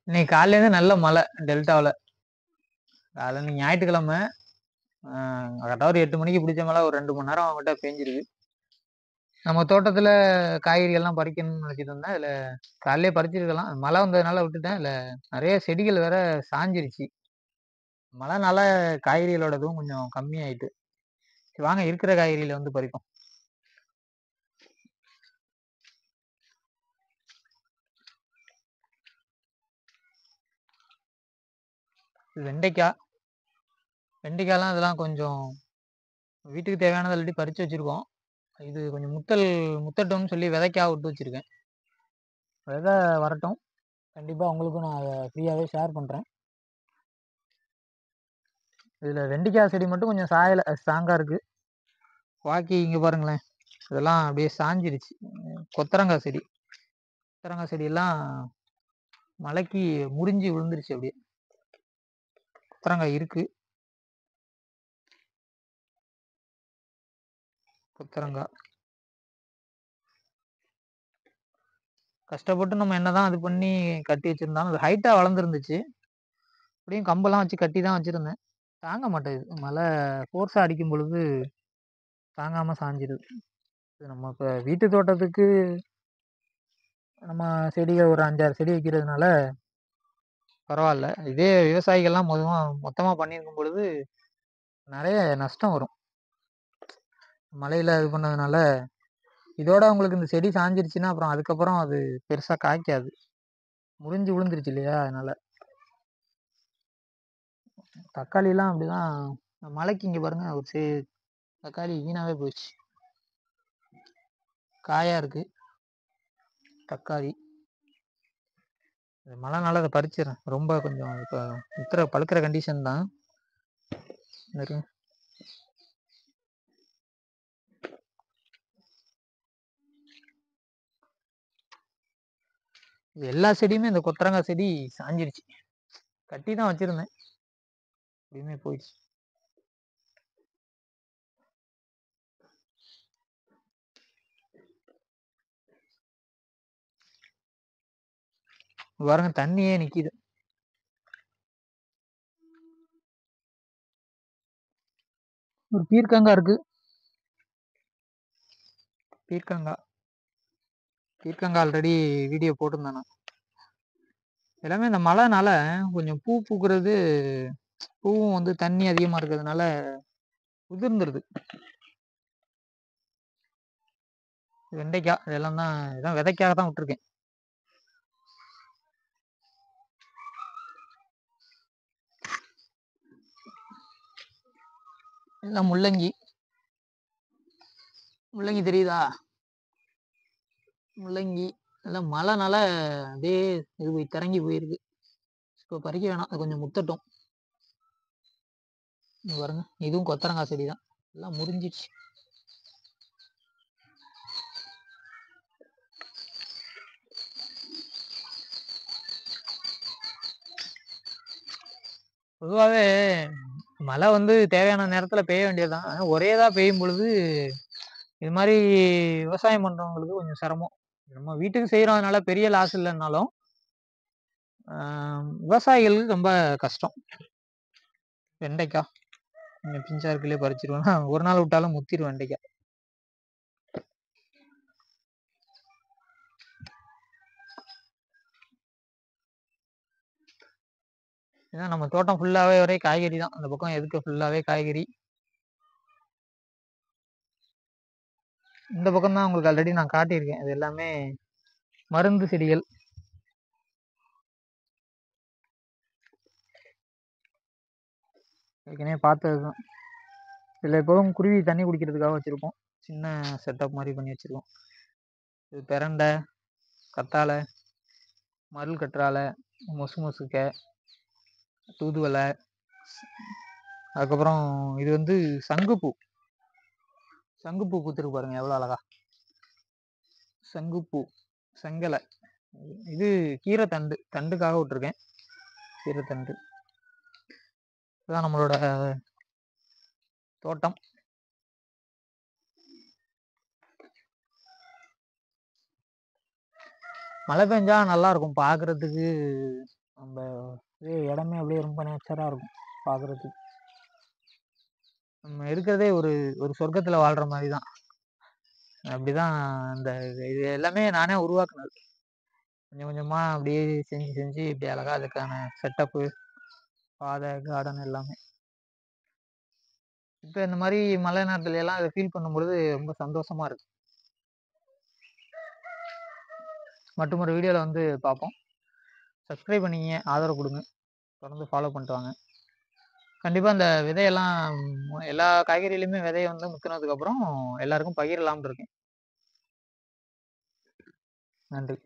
இன்னைக்கு காலையிலேருந்து நல்ல மழை டெல்டாவில். காலையில் ஞாயிற்றுக்கிழமை கரெக்டாக ஒரு 8 மணிக்கு பிடிச்ச மழை ஒரு 2 மணி நேரம் அவங்ககிட்ட பேஞ்சிருக்கு. நம்ம தோட்டத்தில் காய்கறிகள்லாம் பறிக்கணும்னு நினச்சிட்டு இருந்தேன். அதில் காலையிலே பறிச்சிருக்கலாம், மழை வந்ததுனால விட்டுட்டேன். இல்லை நிறைய செடிகள் வேற சாஞ்சிருச்சு. மழைனால காய்கறிகளோட இதுவும் கொஞ்சம் கம்மியாயிட்டு. வாங்க இருக்கிற காய்கறியில வந்து பறிப்போம். வெண்டைக்காய், வெண்டைக்காய்லாம் இதெல்லாம் கொஞ்சம் வீட்டுக்கு தேவையானதை அள்ளி பறித்து வச்சுருக்கோம். இது கொஞ்சம் முத்தட்டும்னு சொல்லி விதைக்காக விட்டு வச்சுருக்கேன். விதை வரட்டும், கண்டிப்பாக உங்களுக்கும் நான் அதை ஃப்ரீயாகவே ஷேர் பண்ணுறேன். இதில் வெண்டைக்காய் செடி மட்டும் கொஞ்சம் சாயலை, ஸ்ட்ராங்காக இருக்குது. பாக்கி இங்கே பாருங்களேன், இதெல்லாம் அப்படியே சாஞ்சிருச்சு. கொத்தரங்காய் செடியெல்லாம் மலைக்கு முறிஞ்சு விழுந்துருச்சு. அப்படியே கொத்தரங்காய் இருக்குது. கொத்தரங்காய் கஷ்டப்பட்டு நம்ம என்னதான் அது பண்ணி கட்டி வச்சிருந்தாலும் அது ஹைட்டாக வளர்ந்துருந்துச்சு. அப்படியும் கம்பெல்லாம் வச்சு கட்டி தான் வச்சுருந்தேன். தாங்க மாட்டேங்குது, மழை ஃபோர்ஸாக அடிக்கும் பொழுது தாங்காமல் சாஞ்சிடுது. இது நம்ம இப்போ வீட்டு தோட்டத்துக்கு நம்ம செடிகள் ஒரு 5-6 செடி வைக்கிறதுனால பரவாயில்ல. இதே விவசாயிகள்லாம் மொத்தமாக பண்ணியிருக்கும் பொழுது நிறைய நஷ்டம் வரும். மழையில் இது பண்ணதுனால இதோட உங்களுக்கு இந்த செடி சாஞ்சிருச்சுன்னா அப்புறம் அதுக்கப்புறம் அது பெருசாக காய்க்காது, முறிஞ்சு விழுந்துருச்சு இல்லையா. அதனால தக்காளிலாம் அப்படிதான் மழைக்கு இங்கே பாருங்க, ஒரு தக்காளி வீணாவே போயிடுச்சு. காயாக இருக்குது தக்காளி. மழைனால அதை பறிச்சிடறேன். ரொம்ப கொஞ்சம் இப்போ பழுக்கிற கண்டிஷன் தான். எல்லா செடியுமே இந்த கொத்தரங்காய் செடி சாஞ்சிருச்சு. கட்டி தான் வச்சிருந்தேன், அப்படியுமே போயிடுச்சு. பாருங்க தண்ணியே நிக்குது. ஒரு பீர்க்கங்காய் இருக்கு. பீர்க்கங்காய் ஆல்ரெடி வீடியோ போட்டிருந்தேன் நான். எல்லாமே இந்த மழைனால கொஞ்சம் பூ பூக்குறது, பூவும் வந்து தண்ணி அதிகமாக இருக்கிறதுனால உதிர்ந்துருது. வெண்டைக்காய் இதெல்லாம் தான், இதான் விதைக்காக தான் விட்டுருக்கேன். எல்லாம் முள்ளங்கி தெரியுதா? முள்ளங்கி எல்லாம் மழைனால அப்படியே இது போய் திறங்கி போயிருக்கு. இப்போ பறிக்க வேணாம், அது கொஞ்சம் முத்தட்டும். பாருங்க, இதுவும் கொத்தரங்காய் செடி தான், எல்லாம் முறிஞ்சிடுச்சு. பொதுவாகவே மழை வந்து தேவையான நேரத்தில் பெய்ய வேண்டியதுதான். ஒரேதாக பெய்யும் பொழுது இது மாதிரி விவசாயம் பண்ணுறவங்களுக்கு கொஞ்சம் சிரமம். நம்ம வீட்டுக்கு செய்கிறதுனால பெரிய லாஸ் இல்லைன்னாலும் விவசாயிகளுக்கு ரொம்ப கஷ்டம். வெண்டைக்காய் கொஞ்சம் பிஞ்சா இருக்குள்ளே பறிச்சிருவேன்னா ஒரு நாள் விட்டாலும் முத்திரும் வெண்டைக்காய். ஏன்னா நம்ம தோட்டம் ஃபுல்லாகவே ஒரே காய்கறி தான். அந்த பக்கம் எதுக்கு ஃபுல்லாகவே காய்கறி. இந்த பக்கம் தான் உங்களுக்கு ஆல்ரெடி நான் காட்டியிருக்கேன், இது எல்லாமே மருந்து செடிகள். ஏற்கனவே பார்த்தது தான். இதில் எப்போதும் குருவி தண்ணி குடிக்கிறதுக்காக வச்சுருக்கோம், சின்ன செட்டப் மாதிரி பண்ணி வச்சுருக்கோம். இது பெரண்டை, கத்தாழை, மருள் கற்றாழை, மொசுக்கை, தூதுவளை. அதுக்கப்புறம் இது வந்து சங்குப்பூ பூத்துருக்கு பாருங்க, எவ்வளோ அழகா. சங்குப்பூ, செங்கலை. இது கீரை தண்டுக்காக விட்டுருக்கேன். கீரை தண்டு. இதுதான் நம்மளோட தோட்டம். மழை பெஞ்சா நல்லா இருக்கும் பார்க்கறதுக்கு. நம்ம இடமே அப்படியே ரொம்ப நேச்சராக இருக்கும் பார்க்குறதுக்கு. நம்ம இருக்கிறதே ஒரு ஒரு சொர்க்கத்தில் வாழ்கிற மாதிரி தான். அப்படிதான் அந்த இது எல்லாமே நானே உருவாக்குனது. கொஞ்சம் கொஞ்சமாக அப்படியே செஞ்சு செஞ்சு இப்படி அழகாக அதுக்கான செட்டப்பு, பாதை, கார்டன் எல்லாமே. இப்போ இந்த மாதிரி மழை நேரத்துல எல்லாம் அதை ஃபீல் பண்ணும்பொழுது ரொம்ப சந்தோஷமா இருக்கு. மற்றும் ஒரு வீடியோவில் வந்து பார்ப்போம். சப்ஸ்கிரைப் பண்ணிங்க, ஆதரவு கொடுங்க, தொடர்ந்து ஃபாலோ பண்ணிட்டு வாங்க. கண்டிப்பாக இந்த விதையெல்லாம் எல்லா காய்கறியிலையுமே விதையை வந்து முத்துனதுக்கப்புறம் எல்லாருக்கும் பகிரலாம்னு இருக்கேன். நன்றி.